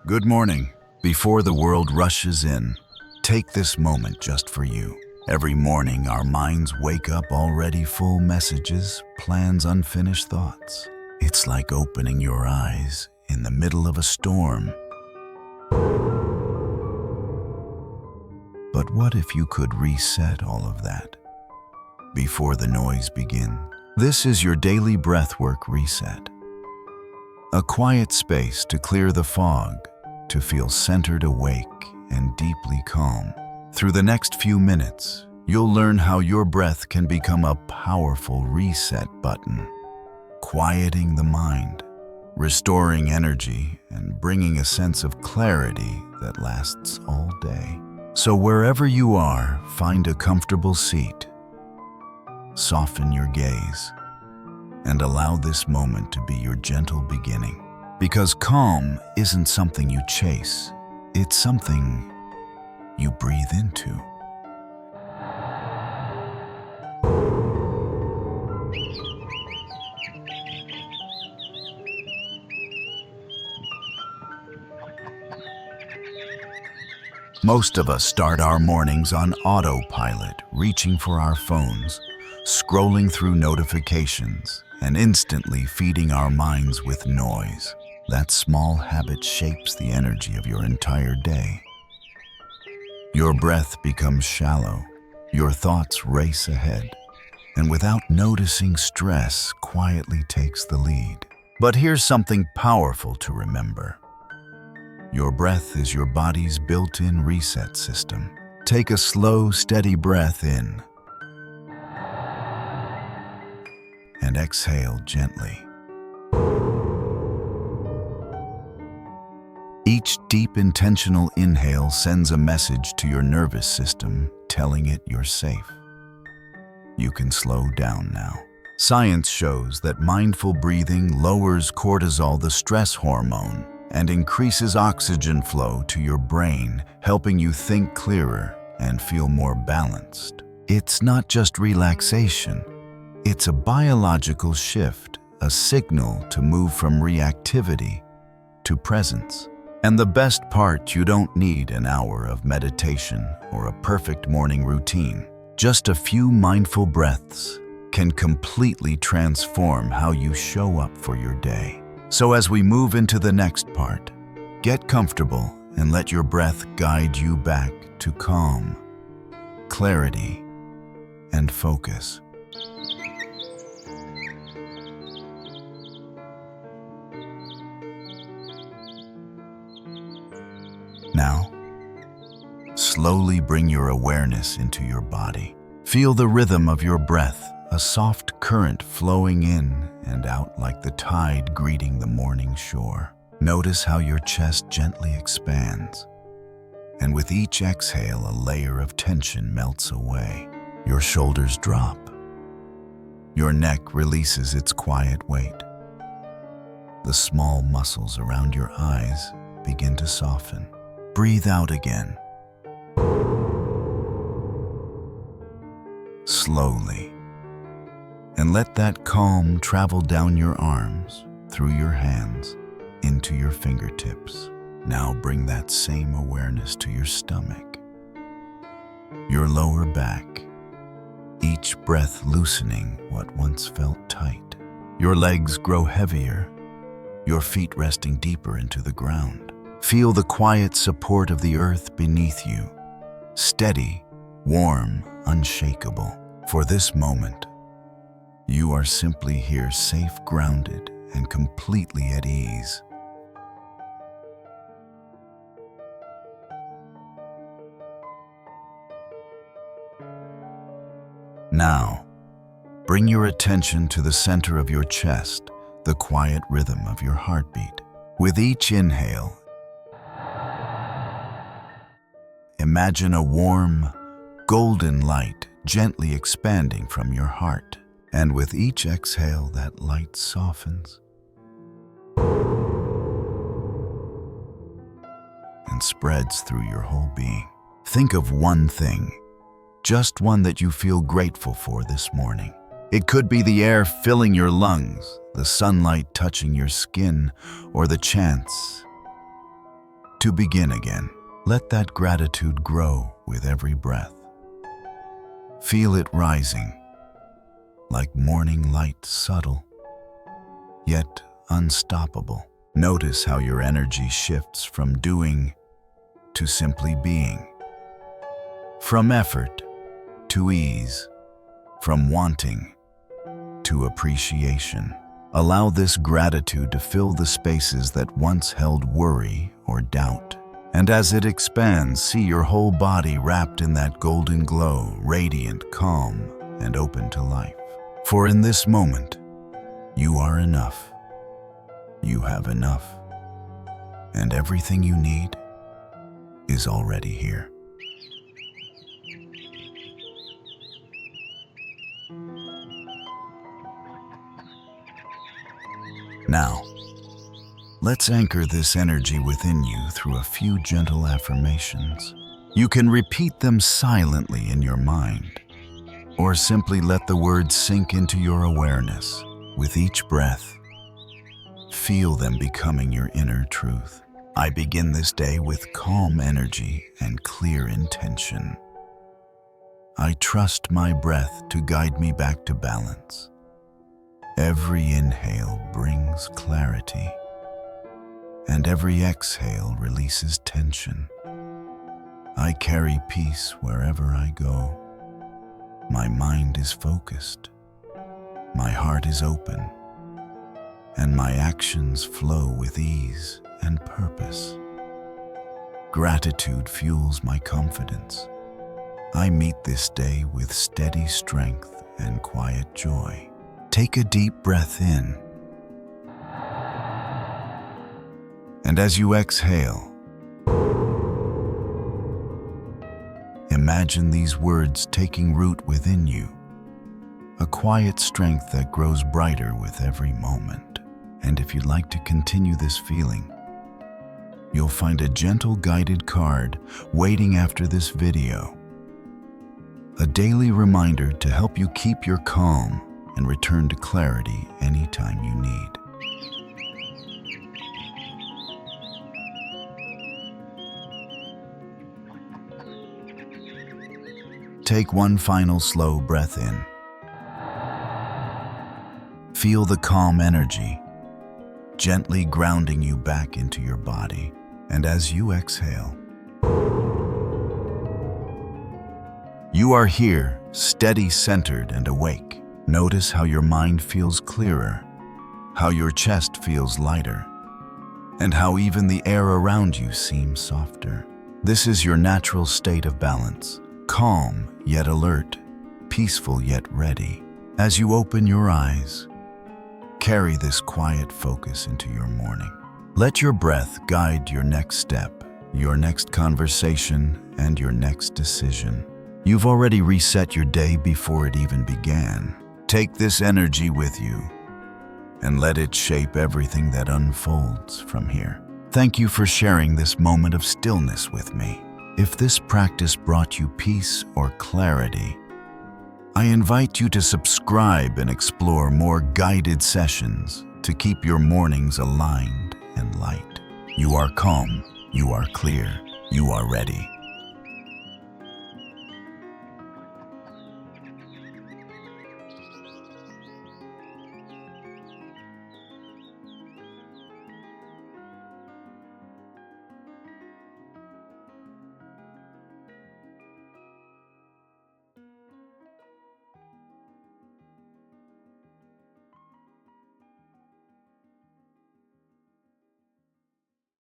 Good morning. Before the world rushes in, take this moment just for you. Every morning, our minds wake up already full messages, plans, unfinished thoughts. It's like opening your eyes in the middle of a storm. But what if you could reset all of that before the noise begins? This is your daily breathwork reset. A quiet space to clear the fog, to feel centered, awake, and deeply calm. Through the next few minutes, you'll learn how your breath can become a powerful reset button, quieting the mind, restoring energy, and bringing a sense of clarity that lasts all day. So wherever you are, find a comfortable seat, soften your gaze, and allow this moment to be your gentle beginning. Because calm isn't something you chase, it's something you breathe into. Most of us start our mornings on autopilot, reaching for our phones, scrolling through notifications, and instantly feeding our minds with noise. That small habit shapes the energy of your entire day. Your breath becomes shallow, your thoughts race ahead, and without noticing, stress quietly takes the lead. But here's something powerful to remember. Your breath is your body's built-in reset system. Take a slow, steady breath in and exhale gently. Each deep, intentional inhale sends a message to your nervous system, telling it you're safe. You can slow down now. Science shows that mindful breathing lowers cortisol, the stress hormone, and increases oxygen flow to your brain, helping you think clearer and feel more balanced. It's not just relaxation. It's a biological shift, a signal to move from reactivity to presence. And the best part, you don't need an hour of meditation or a perfect morning routine. Just a few mindful breaths can completely transform how you show up for your day. So as we move into the next part, get comfortable and let your breath guide you back to calm, clarity, and focus. Now, slowly bring your awareness into your body. Feel the rhythm of your breath, a soft current flowing in and out like the tide greeting the morning shore. Notice how your chest gently expands, and with each exhale, a layer of tension melts away. Your shoulders drop. Your neck releases its quiet weight. The small muscles around your eyes begin to soften. Breathe out again. Slowly. And let that calm travel down your arms, through your hands, into your fingertips. Now bring that same awareness to your stomach, your lower back, each breath loosening what once felt tight. Your legs grow heavier, your feet resting deeper into the ground. Feel the quiet support of the earth beneath you, steady, warm, unshakable. For this moment, you are simply here, safe, grounded, and completely at ease. Now, bring your attention to the center of your chest, the quiet rhythm of your heartbeat. With each inhale, imagine a warm, golden light gently expanding from your heart. And with each exhale, that light softens and spreads through your whole being. Think of one thing, just one that you feel grateful for this morning. It could be the air filling your lungs, the sunlight touching your skin, or the chance to begin again. Let that gratitude grow with every breath. Feel it rising, like morning light, subtle, yet unstoppable. Notice how your energy shifts from doing to simply being, from effort to ease, from wanting to appreciation. Allow this gratitude to fill the spaces that once held worry or doubt. And as it expands, see your whole body wrapped in that golden glow, radiant, calm, and open to life. For in this moment, you are enough. You have enough. And everything you need is already here. Now, let's anchor this energy within you through a few gentle affirmations. You can repeat them silently in your mind, or simply let the words sink into your awareness. With each breath, feel them becoming your inner truth. I begin this day with calm energy and clear intention. I trust my breath to guide me back to balance. Every inhale brings clarity, and every exhale releases tension. I carry peace wherever I go. My mind is focused, my heart is open, and my actions flow with ease and purpose. Gratitude fuels my confidence. I meet this day with steady strength and quiet joy. Take a deep breath in, and as you exhale, imagine these words taking root within you, a quiet strength that grows brighter with every moment. And if you'd like to continue this feeling, you'll find a gentle guided card waiting after this video, a daily reminder to help you keep your calm and return to clarity anytime you need. Take one final slow breath in. Feel the calm energy, gently grounding you back into your body. And as you exhale, you are here, steady, centered, and awake. Notice how your mind feels clearer, how your chest feels lighter, and how even the air around you seems softer. This is your natural state of balance, calm yet alert, peaceful yet ready. As you open your eyes, carry this quiet focus into your morning. Let your breath guide your next step, your next conversation, and your next decision. You've already reset your day before it even began. Take this energy with you and let it shape everything that unfolds from here. Thank you for sharing this moment of stillness with me. If this practice brought you peace or clarity, I invite you to subscribe and explore more guided sessions to keep your mornings aligned and light. You are calm, you are clear, you are ready.